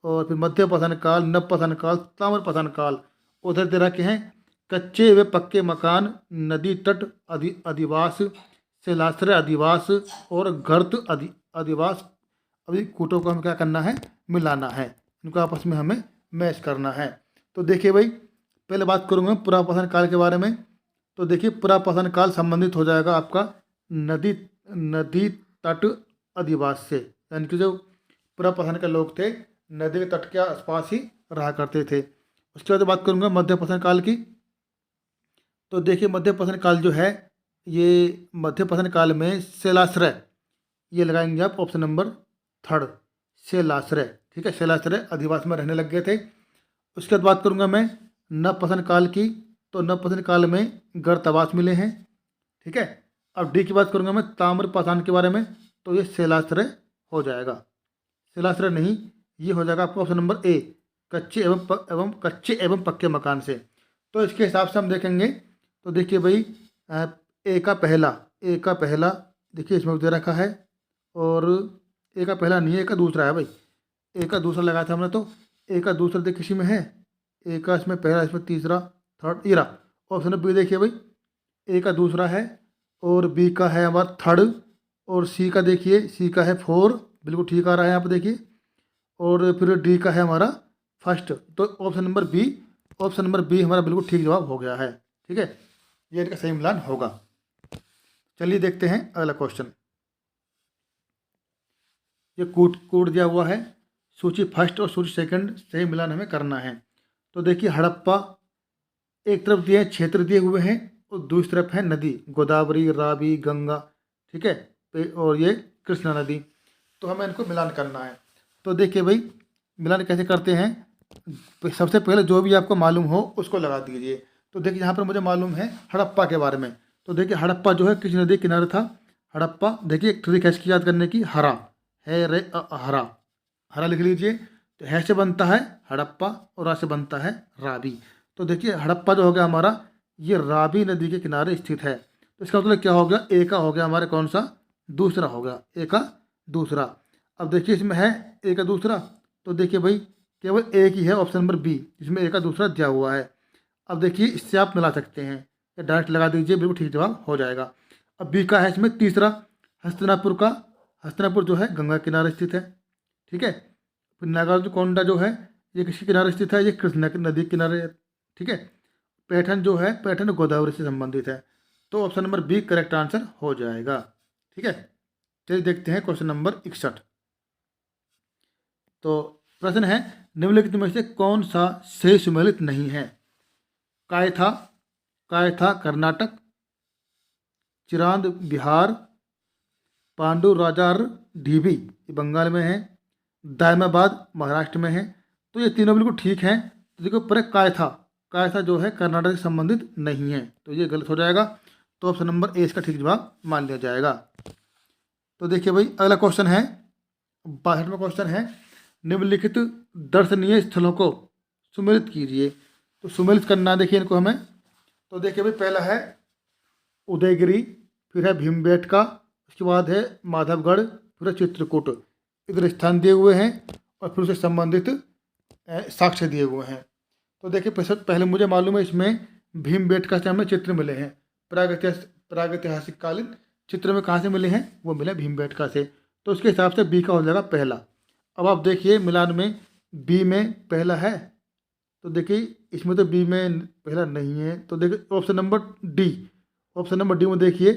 [SPEAKER 1] और फिर मध्यपाषाण काल, नवपाषाण काल, ताम्रपाषाण काल। उधर दे रखे हैं कच्चे व पक्के मकान, नदी तट अधिवास, शिलाश्रय अधिवास और गर्त अधिवास। अभी कूटों को हमें क्या करना है? मिलाना है, इनको आपस में हमें मैच करना है। तो देखिए भाई पहले बात करूँगा पुरापाषाण काल के बारे में। तो देखिए पुरापाषाण काल संबंधित हो जाएगा आपका नदी तट अधिवास से, यानी कि जो पुरापाषाण के लोग थे नदी के तट के आसपास ही रहा करते थे। उसके बाद बात करूँगा मध्यपाषाण काल की। तो देखिए मध्यपाषाण काल जो है ये मध्यपाषाण काल में शिलाश्रय, ये लगाएंगे आप ऑप्शन नंबर 3 शिलाश्रय। ठीक है, शिलाश्रय अधिवास में रहने लग गए थे। उसके बाद बात करूँगा मैं नवपाषाण काल की। तो नवपाषाण काल में गर्तावास मिले हैं। ठीक है, अब डी की बात करूँगा मैं ताम्रपाषाण के बारे में। तो ये शिलाश्रय हो जाएगा, शिलाश्रय नहीं, ये हो जाएगा आपका ऑप्शन नंबर ए कच्चे एवं पक्के मकान से। तो इसके हिसाब से हम देखेंगे। तो देखिए भाई ए का पहला देखिए इसमें दे रखा है, और ए का पहला नहीं है, ए का दूसरा है भाई। ए का दूसरा लगाया था हमने, तो ए का दूसरा देखिए किसी में है, ए का इसमें पहला, इसमें तीसरा, थर्ड, ये रहा ऑप्शन बी। देखिए भाई ए का दूसरा है और बी का है हमारा थर्ड, और सी का देखिए सी का है 4, बिल्कुल ठीक आ रहा है यहाँ पर देखिए, और फिर डी का है हमारा फर्स्ट। तो ऑप्शन नंबर बी हमारा बिल्कुल ठीक जवाब हो गया है। ठीक है, ये इनका सही मिलान होगा। चलिए देखते हैं अगला क्वेश्चन। ये कूट दिया हुआ है, सूची फर्स्ट और सूची सेकंड सही मिलान हमें करना है। तो देखिए हड़प्पा एक तरफ दिए क्षेत्र दिए हुए हैं और दूसरी तरफ है नदी, गोदावरी, रावी, गंगा। ठीक है, और ये कृष्णा नदी। तो हमें इनको मिलान करना है। तो देखिए भाई मिलान कैसे करते हैं, सबसे पहले जो भी आपको मालूम हो उसको लगा दीजिए। तो देखिए यहाँ पर मुझे मालूम है हड़प्पा के बारे में। तो देखिए हड़प्पा जो है किस नदी किनारे था? हड़प्पा देखिए एक ट्रिक है इसकी याद करने की, हरा है रे हरा, हरा लिख लीजिए। तो है से बनता है हड़प्पा और रा से बनता है रावी। तो देखिए हड़प्पा जो हो गया हमारा, ये रावी नदी के किनारे स्थित है। तो इसका मतलब क्या हो गया, ए का हो गया हमारे कौन सा, दूसरा हो गया, ए का दूसरा। अब देखिए इसमें है ए का दूसरा, तो देखिए भाई केवल एक ही है ऑप्शन नंबर बी, जिसमें ए का दूसरा दिया हुआ है। अब देखिए इससे आप मिला सकते हैं या डायरेक्ट लगा दीजिए, बिल्कुल ठीक जवाब हो जाएगा। अब बी का है इसमें तीसरा, हस्तिनापुर का। हस्तिनापुर जो है गंगा किनारे स्थित है, ठीक है। फिर नागार्जुनकोंडा जो है ये किसके किनारे स्थित है, ये कृष्णा नदी के किनारे है, ठीक है। पैठन जो है, पैठन गोदावरी से संबंधित है। तो option number B correct answer हो जाएगा, ठीक है। चलिए देखते हैं क्वेश्चन नंबर 61। तो प्रश्न है, निम्नलिखित में से कौन सा सही सुमेलित नहीं है। कायथा, कायथा कर्नाटक, चिरांद बिहार, पांडु राजार ढीबी ये बंगाल में है, दायमाबाद महाराष्ट्र में है। तो ये तीनों बिल्कुल ठीक हैं। तो देखो पर कायथा, कायथा जो है कर्नाटक से संबंधित नहीं है, तो ये गलत हो जाएगा। तो ऑप्शन नंबर ए इसका ठीक जवाब मान लिया जाएगा। तो देखिए भाई अगला क्वेश्चन है, 62वां क्वेश्चन है, निम्नलिखित दर्शनीय स्थलों को सुमेलित कीजिए। तो सुमेलित करना देखिए इनको हमें। तो देखिए भाई पहला है उदयगिरी, फिर है भीमबेटका, उसके बाद है माधवगढ़, फिर है चित्रकूट। इधर स्थान दिए हुए हैं और फिर उससे संबंधित साक्ष्य दिए हुए हैं। तो देखिए पहले मुझे मालूम है इसमें भीमबेटका से हमें चित्र मिले हैं, प्रागैतिहासिक कालीन चित्र में कहाँ से मिले हैं, वो मिले भीमबेटका से। तो उसके हिसाब से बी का हो जाएगा पहला। अब आप देखिए मिलान में बी में पहला है, तो देखिए इसमें तो बी में पहला नहीं है। तो देखिए option number D, option number D में देखिए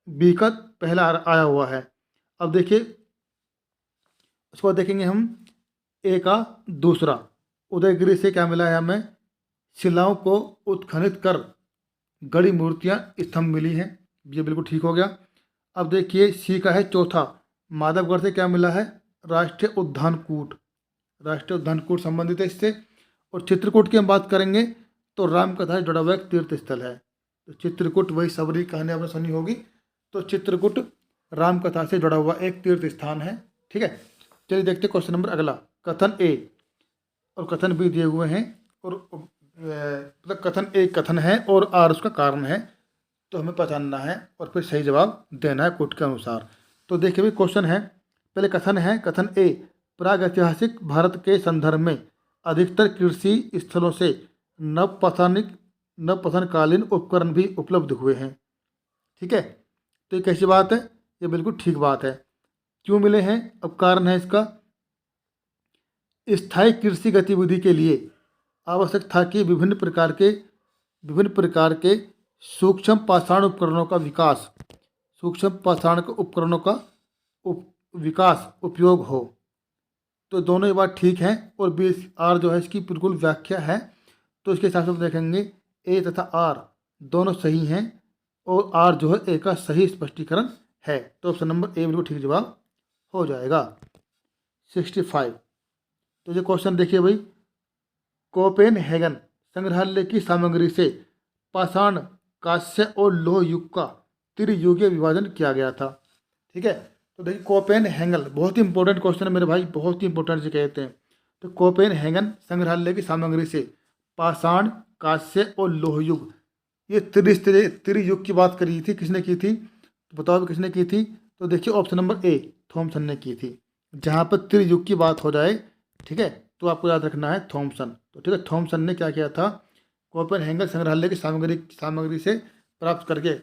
[SPEAKER 1] बी का पहला आया हुआ है। अब देखिए उसके बाद देखेंगे हम ए का दूसरा, उदयगिरी से क्या मिला है हमें, शिलाओं को उत्खनित कर गड़ी मूर्तियां स्तंभ मिली हैं, ये बिल्कुल ठीक हो गया। अब देखिए सी का है चौथा, माधवगढ़ से क्या मिला है, राष्ट्रीय उद्यान कूट, राष्ट्रीय उद्यान कूट संबंधित है इससे। और चित्रकूट की हम बात करेंगे तो रामकथा से जुड़ा हुआ एक तीर्थ स्थल है। तो चित्रकूट वही सबरी कहानी आपने सुनी होगी, तो चित्रकूट रामकथा से जुड़ा हुआ एक तीर्थ स्थान है, ठीक है। चलिए देखते हैं क्वेश्चन नंबर अगला, कथन ए और कथन बी दिए हुए हैं, और मतलब कथन ए कथन है और आर उसका कारण है, तो हमें पहचानना है और फिर सही जवाब देना है कोट के अनुसार। तो देखिए भाई क्वेश्चन है, पहले कथन है, कथन ए, प्रागैतिहासिक भारत के संदर्भ में अधिकतर कृषि स्थलों से नवपथनकालीन उपकरण भी उपलब्ध हुए हैं, ठीक है। तो ये कैसी बात है, ये बिल्कुल ठीक बात है। क्यों मिले हैं, अब कारण है इसका, स्थायी कृषि गतिविधि के लिए आवश्यक था कि विभिन्न प्रकार के सूक्ष्म पाषाण उपकरणों का विकास, सूक्ष्म पाषाण के उपकरणों का विकास उपयोग हो। तो दोनों ये बात ठीक है, और बी आर जो है इसकी बिल्कुल व्याख्या है। तो इसके हिसाब से हम देखेंगे ए तथा आर दोनों सही हैं, और आर जो है ए का सही स्पष्टीकरण है। तो ऑप्शन नंबर ए बिल्कुल ठीक जवाब हो जाएगा। 65। तो ये क्वेश्चन देखिए भाई, कोपेनहेगन संग्रहालय की सामग्री से पाषाण, कांस्य और लोह युग का त्रियुगीय विभाजन किया गया था, ठीक है। तो देखिए कोपेनहेगन बहुत ही इंपॉर्टेंट क्वेश्चन है मेरे भाई, बहुत ही इंपॉर्टेंट से कहते हैं। तो कोपेनहेगन संग्रहालय की सामग्री से पाषाण, कांस्य और लोह युग, ये त्रियुग की बात करी थी, किसने की थी, तो बताओ किसने की थी। तो देखिए ऑप्शन नंबर ए थॉमसन ने की थी। जहाँ पर त्रियुग की बात हो जाए, ठीक है, तो आपको याद रखना है थॉमसन। तो ठीक है, थॉमसन ने क्या किया था, कोपेनहेगन संग्रहालय की सामग्री से प्राप्त करके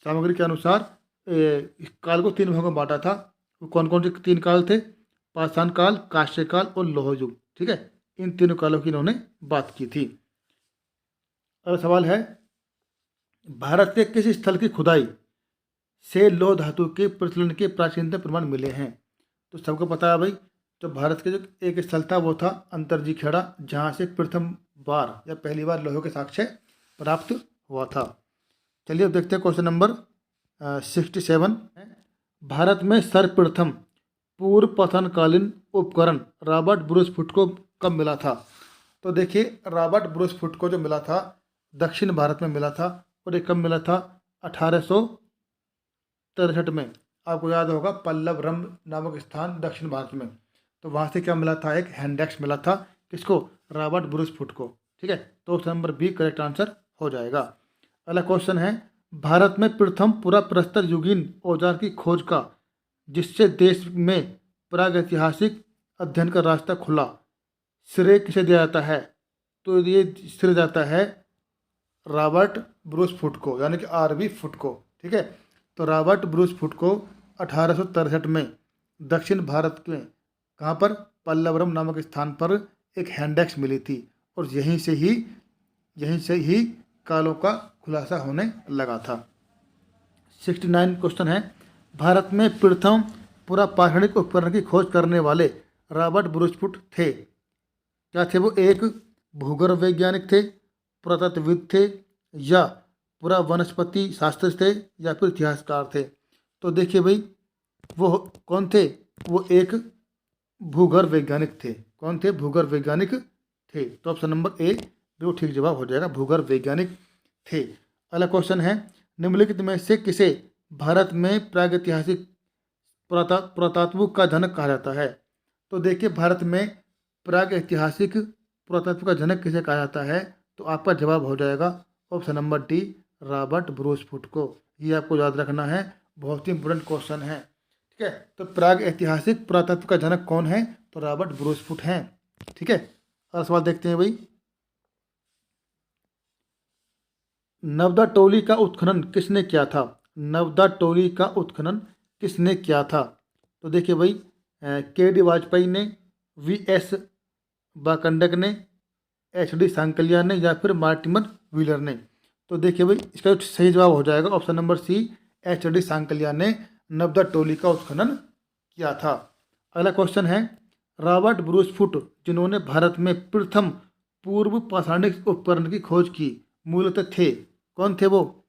[SPEAKER 1] सामग्री के अनुसार इस काल को 3 भागों में बांटा था। वो कौन कौन से 3 काल थे, पाषाण काल, कांस्य काल और लोह युग, ठीक है। इन तीनों कालों की इन्होंने बात की थी। अगला सवाल है, भारत के किस स्थल की खुदाई से लोह धातु के प्रचलन के प्राचीनतम प्रमाण मिले हैं। तो सबको पता है भाई, तो भारत के जो एक स्थल था वो था अंतरजी खेड़ा, जहाँ से प्रथम बार या पहली बार लोहे के साक्ष्य प्राप्त हुआ था। चलिए अब देखते हैं क्वेश्चन नंबर 67। भारत में सर्वप्रथम पूर्व पतनकालीन उपकरण रॉबर्ट ब्रूस फुट को कब मिला था। तो देखिए रॉबर्ट ब्रूस फुट को जो मिला था दक्षिण भारत में मिला था, और ये कब मिला था, 1863 में। आपको याद होगा पल्लव रंभ नामक स्थान दक्षिण भारत में। तो वहाँ से क्या मिला था, एक हैंडेक्स मिला था। किसको, रॉबर्ट ब्रूस फुट को। ठीक है, तो option number B correct answer हो जाएगा। अगला क्वेश्चन है, भारत में प्रथम पूरा प्रस्तर युगीन औजार की खोज का, जिससे देश में प्रागैतिहासिक अध्ययन का रास्ता खुला, श्रेय किसे दिया जाता है? तो ये श्रेय जाता है रॉबर्ट ब्रूस फुट को, यानी कि आरबी फुट को। ठीक है, तो रॉबर्ट ब्रूस फुट को 1863 में दक्षिण भारत में कहाँ पर, पल्लवरम नामक स्थान पर एक हैंडेक्स मिली थी, और यहीं से ही कालों का खुलासा होने लगा था। 69 क्वेश्चन है, भारत में प्रथम पूरा पाषाणिक उपकरण की खोज करने वाले रॉबर्ट ब्रूस फुट थे। क्या थे वो? एक भूगर्भ वैज्ञानिक थे, पुरातत्वविद थे, या पूरा वनस्पति शास्त्र थे, या फिर इतिहासकार थे। तो देखिए भाई, वो कौन थे? वो एक भूगर्भ वैज्ञानिक थे। कौन थे? भूगर्भ वैज्ञानिक थे। तो ऑप्शन नंबर ए बिल्कुल ठीक जवाब हो जाएगा, भूगर्भ वैज्ञानिक थे। अगला क्वेश्चन है, निम्नलिखित में से किसे भारत में प्रागैतिहासिक पुरातत्व का जनक कहा जाता है? तो देखिए, भारत में प्रागैतिहासिक पुरातत्व का जनक किसे कहा जाता है? तो आपका जवाब हो जाएगा option number D, Robert Bruce foot को। ये आपको याद रखना है, बहुत ही इंपोर्टेंट क्वेश्चन है। ठीक है, तो प्राग ऐतिहासिक पुरातत्व का जनक कौन है? तो रॉबर्ट ब्रूस फुट हैं। ठीक है, अगला सवाल देखते हैं भाई, नर्मदा टोली का उत्खनन किसने किया था? नर्मदा टोली का उत्खनन किसने किया था? तो देखिए भाई, के डी वाजपेयी ने, वी एस बाकंडक ने, एच डी सांकलिया ने, या फिर मार्टिमर व्हीलर ने। तो देखिए भाई, इसका सही जवाब हो जाएगा option number C, H D Sankalia ने नर्मदा टोली का उत्खनन किया था। अगला क्वेश्चन है, रॉबर्ट ब्रूस फुट जिन्होंने भारत में प्रथम पूर्व पाषाणिक उपकरण की खोज की, मूलतः थे, कौन थे वो?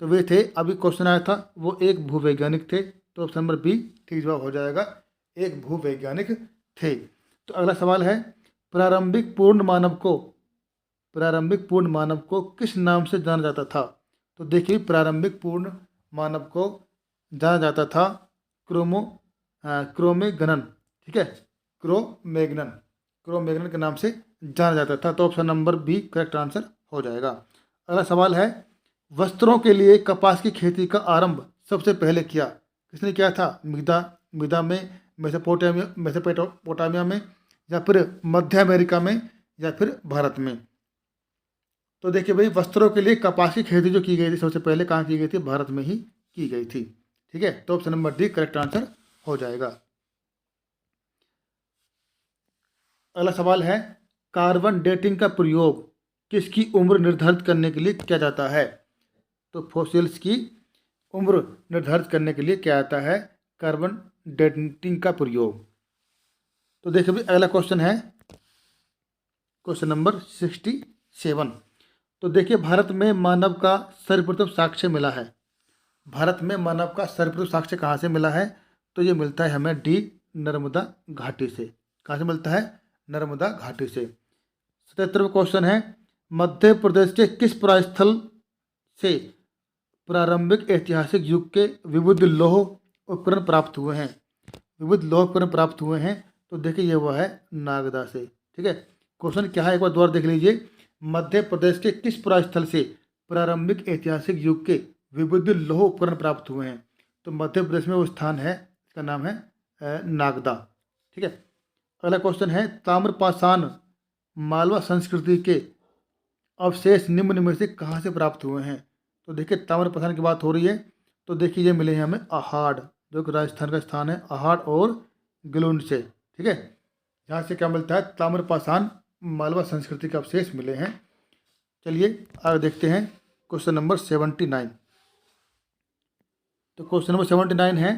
[SPEAKER 1] तो वे थे, अभी क्वेश्चन आया था, वो एक भूवैज्ञानिक थे। तो ऑप्शन नंबर बी ठीक जवाब हो जाएगा, एक भूवैज्ञानिक थे। तो अगला सवाल है, प्रारंभिक पूर्ण मानव को किस नाम से जाना जाता था? तो देखिए, प्रारंभिक पूर्ण मानव को जाना जाता था क्रोमेगनन। ठीक है, क्रोमेगनन के नाम से जाना जाता था। तो option number B correct answer हो जाएगा। अगला सवाल है, वस्त्रों के लिए कपास की खेती का आरंभ सबसे पहले किसने किया था? मिदा में, मेसोपोटामिया में, या फिर मध्य अमेरिका में, या फिर भारत में? तो देखिए भाई, वस्त्रों के लिए कपास की खेती जो की गई थी सबसे पहले कहाँ की गई थी? भारत में ही की गई थी। ठीक है, तो option number D correct answer हो जाएगा। अगला सवाल है, कार्बन डेटिंग का प्रयोग किसकी उम्र निर्धारित करने के लिए किया जाता है? तो फॉसिल्स की उम्र निर्धारित करने के लिए क्या आता है? कार्बन डेटिंग का प्रयोग। तो देखिए भाई, अगला क्वेश्चन है क्वेश्चन नंबर 67। तो देखिए, भारत में मानव का सर्वप्रथम साक्ष्य मिला है। भारत में मानव का सर्वप्रथम साक्ष्य कहाँ से मिला है? तो ये मिलता है हमें डी, नर्मदा घाटी से। कहाँ से मिलता है? नर्मदा घाटी से। 77वां क्वेश्चन है, मध्य प्रदेश के किस पुरास्थल से प्रारंभिक ऐतिहासिक युग के विविध लौह उपकरण प्राप्त हुए हैं? विविध लौह उपकरण प्राप्त हुए हैं। तो देखिए, ये हुआ है नागदा से। ठीक है, क्वेश्चन क्या है एक बार दोबारा देख लीजिए, मध्य प्रदेश के किस पुरास्थल से प्रारंभिक ऐतिहासिक युग के विविध लौह उपकरण प्राप्त हुए हैं? तो मध्य प्रदेश में वो स्थान है, इसका नाम है नागदा। ठीक है, अगला क्वेश्चन है, ताम्रपाषाण मालवा संस्कृति के अवशेष निम्न में से कहाँ से प्राप्त हुए हैं? तो देखिए, ताम्रपाषाण की बात हो रही है, तो देखिए ये मिले हैं हमें अहाड़, जो कि राजस्थान का स्थान है, अहाड़ और गलुंड से। ठीक है, यहाँ से क्या मिलता है? ताम्रपाषाण मालवा संस्कृति के अवशेष मिले हैं। चलिए आगे देखते हैं क्वेश्चन नंबर 79। तो क्वेश्चन नंबर 79 है,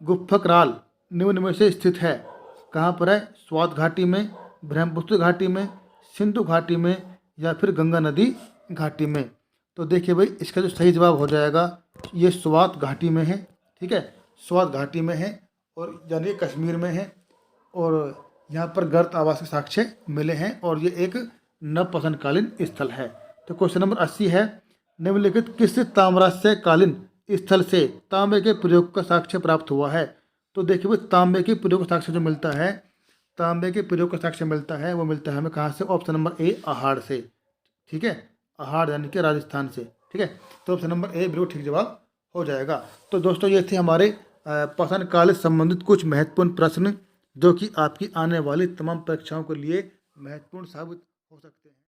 [SPEAKER 1] गुफकराल निम्न में से स्थित है, कहाँ पर है? स्वात घाटी में, ब्रह्मपुत्र घाटी में, सिंधु घाटी में, या फिर गंगा नदी घाटी में? तो देखिए भाई, इसका जो सही जवाब हो जाएगा, ये स्वात घाटी में है। ठीक है, स्वात घाटी में है, और यानी कश्मीर में है, और यहाँ पर गर्त आवास के साक्ष्य मिले हैं, और ये एक नवपाषाणकालीन स्थल है। तो क्वेश्चन नंबर 80 है, निम्नलिखित किस ताम्रकालीन स्थल से तांबे के प्रयोग का साक्ष्य प्राप्त हुआ है? तो देखिए भाई तांबे के प्रयोग का साक्ष्य जो मिलता है, तांबे के प्रयोग का साक्ष्य मिलता है वो मिलता है हमें कहाँ से? ऑप्शन नंबर ए अहाड़ से। ठीक है, अहाड़ यानी कि राजस्थान से। ठीक है, तो ऑप्शन नंबर ए बिल्कुल ठीक जवाब हो जाएगा। तो दोस्तों ये थे हमारे पाषाण काल से संबंधित कुछ महत्वपूर्ण प्रश्न जो कि आपकी आने वाली तमाम परीक्षाओं के लिए महत्वपूर्ण साबित हो सकते हैं।